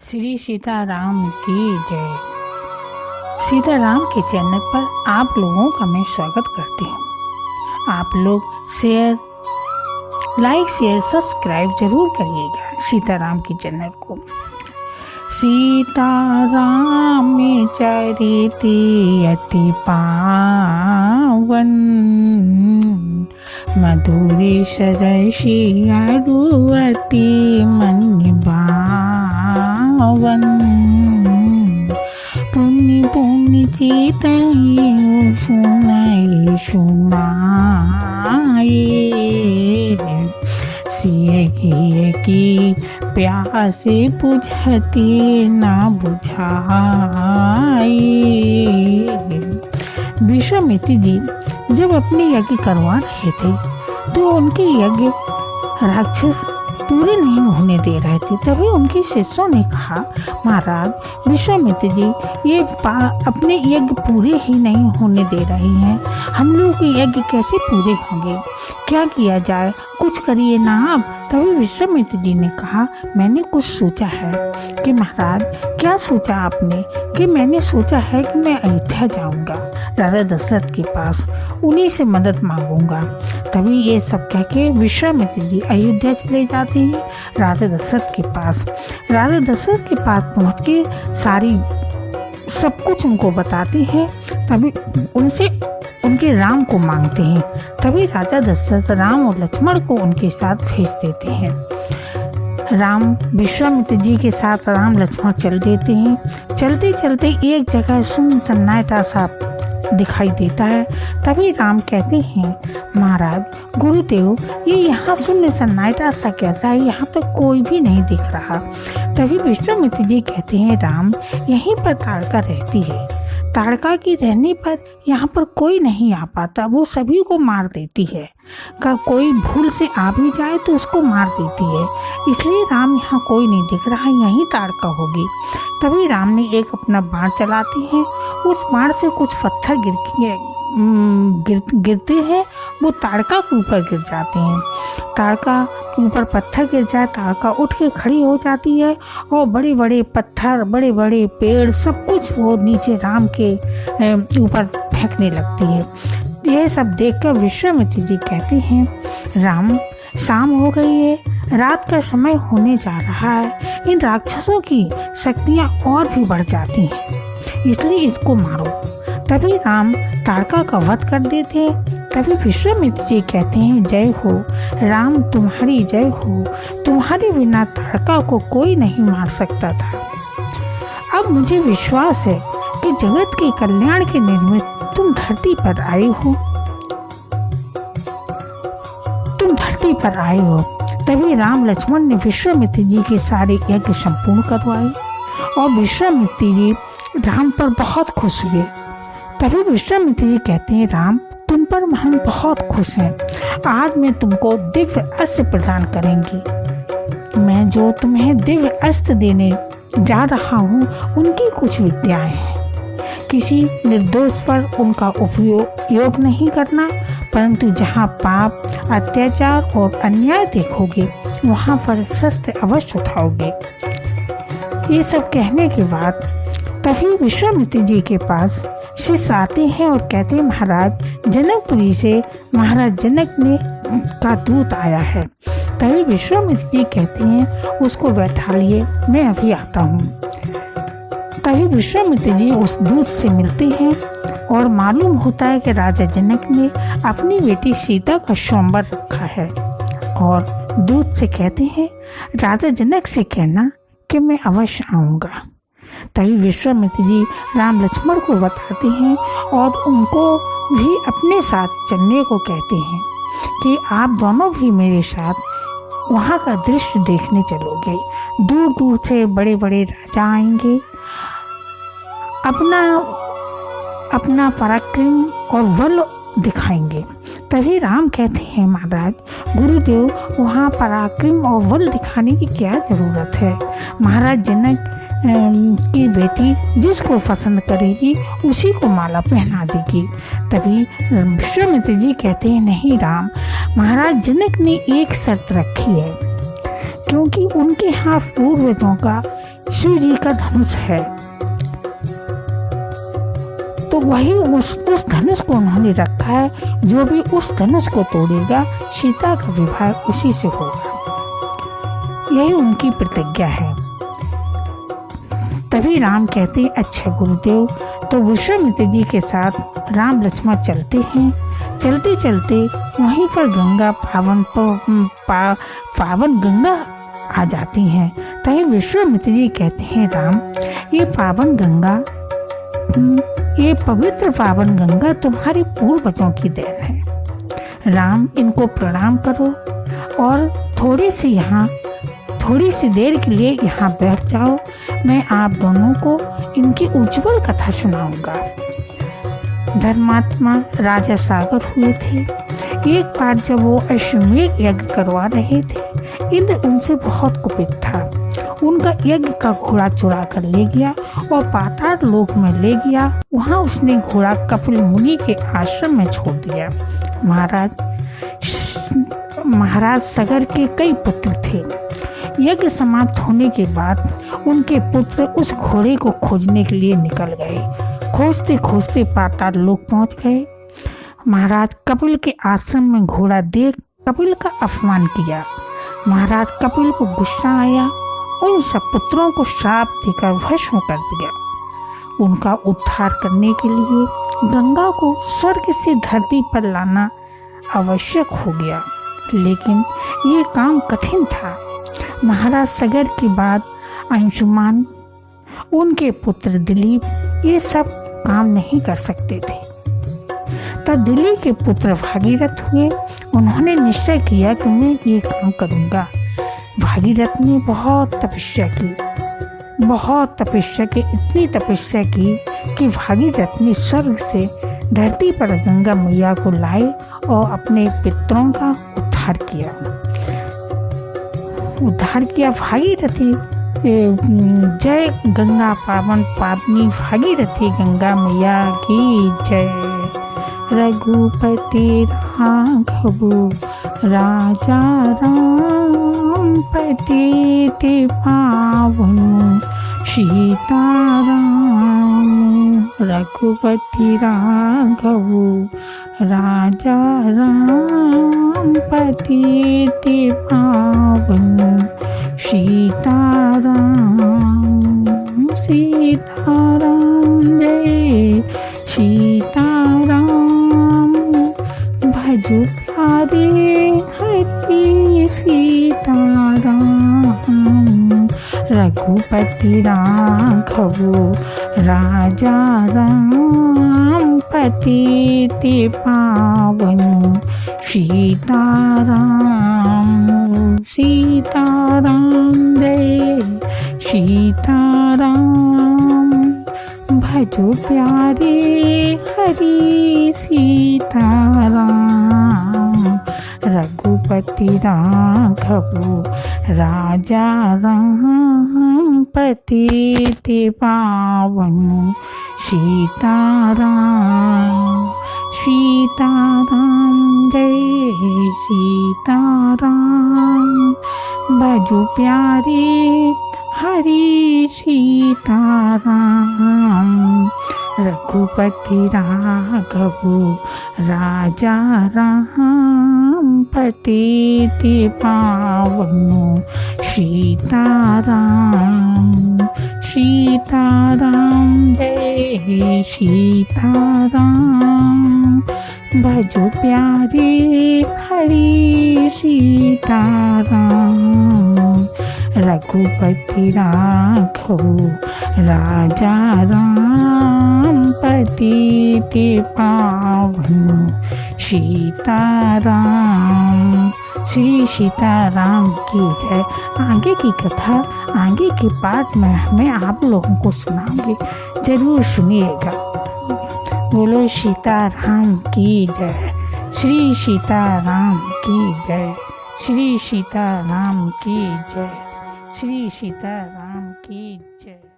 श्री सीताराम की जय। सीताराम के चैनल पर आप लोगों का मैं स्वागत करती हूँ। आप लोग लाइक शेयर सब्सक्राइब जरूर करिएगा सीताराम की चैनल को। सीताराम चरिति अति पावन, मधुर सरसी अति मन भावन। पुण्य पुण्य चितई सुनाई सुनाई, सिय की प्यास बुझती ना बुझाई। विश्वामित्र जी जब अपने यज्ञ करवा रहे थे तो उनके यज्ञ राक्षस पूरे नहीं होने दे रहे थे। तभी उनके शिष्यों ने कहा, महाराज विश्वामित्र जी ये अपने यज्ञ पूरे ही नहीं होने दे रहे हैं, हम लोग के यज्ञ कैसे पूरे होंगे, क्या किया जाए, कुछ करिए ना आप। तभी विश्वामित्र जी ने कहा, मैंने कुछ सोचा है। कि महाराज क्या सोचा आपने? कि मैंने सोचा है कि मैं अयोध्या जाऊंगा राजा दशरथ के पास, उन्हीं से मदद मांगूंगा। तभी ये सब कह के विश्वामित्र जी अयोध्या चले जाते हैं राजा दशरथ के पास। राजा दशरथ के पास पहुँच के सारी सब कुछ उनको बताते हैं। तभी उनसे उनके राम को मांगते हैं। तभी राजा दशरथ राम और लक्ष्मण को उनके साथ भेज देते हैं। राम विश्वामित्र जी के साथ राम लक्ष्मण चल देते हैं। चलते चलते एक जगह सुन्न सन्नाटा सा दिखाई देता है। तभी राम कहते हैं, महाराज गुरुदेव ये यहाँ शून्य सन्नाटा सा कैसा है, यहाँ तो कोई भी नहीं दिख रहा। तभी विश्वामित्र जी कहते हैं, राम यहीं पर ताड़का रहती है, ताड़का की रहने पर यहाँ पर कोई नहीं आ पाता, वो सभी को मार देती है। कोई भूल से आ भी जाए तो उसको मार देती है, इसलिए राम यहाँ कोई नहीं दिख रहा, यहीं ताड़का होगी। तभी राम ने एक अपना बाण चलाते हैं, उस बाण से कुछ पत्थर गिरते हैं, वो ताड़का के ऊपर गिर जाते हैं। ताड़का के ऊपर पत्थर गिर जाए, ताड़का उठ के खड़ी हो जाती है और बड़े बड़े पत्थर, बड़े बड़े पेड़, सब कुछ वो नीचे राम के ऊपर फेंकने लगती है। यह सब देखकर विश्वामित्र जी कहते हैं, राम शाम हो गई है, रात का समय होने जा रहा है, इन राक्षसों की शक्तियाँ और भी बढ़ जाती हैं, इसलिए इसको मारो। तभी राम ताड़का का वध कर देते हैं। तभी विश्वामित्र जी कहते हैं, जय हो राम, तुम्हारी जय हो, तुम्हारे बिना ताड़का को कोई नहीं मार सकता था। अब मुझे विश्वास है कि जगत के कल्याण के निमित्त तुम धरती पर आए हो, तभी राम लक्ष्मण ने विश्वामित्र जी के सारे यज्ञ संपूर्ण करवाए और विश्वामित्र जी राम पर बहुत खुश हुए। तभी विश्वामित्र जी कहते हैं, राम तुम पर हम बहुत खुश हैं, आज मैं तुमको दिव्य अस्त्र प्रदान करेंगी। मैं जो तुम्हें दिव्य अस्त्र देने जा रहा हूँ उनकी कुछ विद्याएं हैं। किसी निर्दोष पर उनका उपयोग नहीं करना, परंतु जहाँ पाप, अत्याचार और अन्याय देखोगे वहाँ पर शस्त्र अवश्य उठाओगे। ये सब कहने के बाद तभी विश्वामित्र जी के पास शिष्य आते हैं और कहते हैं, महाराज जनकपुरी से महाराज जनक ने का दूत आया है। तभी विश्वामित्र जी कहते हैं, उसको बैठालिए, मैं अभी आता हूँ। तभी विश्वामित्र जी उस दूत से मिलते हैं और मालूम होता है कि राजा जनक ने अपनी बेटी सीता का स्वयंवर रखा है और दूत से कहते हैं, राजा जनक से कहना कि मैं अवश्य आऊँगा। तभी विश्वामित्र जी राम लक्ष्मण को बताते हैं और उनको भी अपने साथ चलने को कहते हैं कि आप दोनों भी मेरे साथ वहाँ का दृश्य देखने चलोगे। दूर दूर से बड़े बड़े राजा आएंगे, अपना पराक्रम और बल दिखाएंगे। तभी राम कहते हैं, महाराज गुरुदेव वहाँ पराक्रम और बल दिखाने की क्या ज़रूरत है, महाराज जनक की बेटी जिसको पसंद करेगी उसी को माला पहना देगी। तभी विश्वामित्र जी कहते हैं, नहीं राम, महाराज जनक ने एक शर्त रखी है, क्योंकि उनके यहाँ पूर्वजों का शिव जी का धनुष है, तो वही उस धनुष को उन्होंने रखा है। जो भी उस धनुष को तोड़ेगा सीता का विवाह उसी से होगा, यही उनकी प्रतिज्ञा है। तभी राम कहते हैं अच्छा गुरुदेव। तो विश्वामित्र जी के साथ राम लक्ष्मण चलते हैं। चलते चलते वहीं पर गंगा पावन गंगा आ जाती हैं। तभी विश्वामित्र जी कहते हैं राम, ये पवित्र पावन गंगा तुम्हारे पूर्वजों की देन है। राम, इनको प्रणाम करो और थोड़ी सी देर के लिए यहाँ बैठ जाओ। मैं आप दोनों को इनकी उज्जवल कथा सुनाऊंगा। धर्मात्मा राजा सागर हुए थे। एक बार जब वो अश्वमेध यज्ञ करवा रहे थे, इंद्र उनसे बहुत कुपित था। उनका यज्ञ का घोड़ा चुरा कर ले गया और पाताल लोक में ले गया। वहाँ उसने घोड़ा कपिल मुनि के आश्रम में छोड़ दिया। महाराज सगर के कई पुत्र थे। यज्ञ समाप्त होने के बाद उनके पुत्र उस घोड़े को खोजने के लिए निकल गए। खोजते खोजते पाताल लोक पहुंच गए। महाराज कपिल के आश्रम में घोड़ा देख कपिल का अपमान किया। महाराज कपिल को गुस्सा आया, उन सब पुत्रों को श्राप देकर भस्म कर दिया। उनका उद्धार करने के लिए गंगा को स्वर्ग से धरती पर लाना आवश्यक हो गया, लेकिन ये काम कठिन था। महाराज सगर के बाद अंशुमान, उनके पुत्र दिलीप ये सब काम नहीं कर सकते थे। तब दिलीप के पुत्र भागीरथ हुए। उन्होंने निश्चय किया कि मैं ये काम करूँगा। भागीरथ ने बहुत तपस्या की, इतनी तपस्या की कि भागीरथ ने स्वर्ग से धरती पर गंगा मैया को लाए और अपने पितरों का उद्धार किया। भागीरथी जय गंगा पावनी भागीरथी गंगा मैया की जय। रघुपति राघव राजा राम पतित पावन सीताराम। रघुपति राघव राजा राम पतित पावन सीताराम। सीताराम जय सीताराम। भजो प्यारे हरि सीताराम। रघुपति राघव राजा राम पतित पावन सीताराम। सीताराम जय सीताराम। भजो प्यारे हरि सीताराम। रघुपति राघव राजा राम पतित पावन सीताराम। सीताराम जय सीताराम। भजो प्यारे हरि सीताराम। रघुपति राघव राजा राम पतित पावन सीताराम। सीताराम जय सीताराम। भजो प्यारे हरि सीताराम। रघुपति राघव राजा राम पतित पावन सीताराम। श्री सीताराम की जय। आगे की कथा आगे के पार्ट में मैं आप लोगों को सुनाऊंगी, जरूर सुनिएगा। बोलो सीताराम की जय। श्री सीताराम की जय। श्री सीताराम की जय। श्री सीताराम की जय।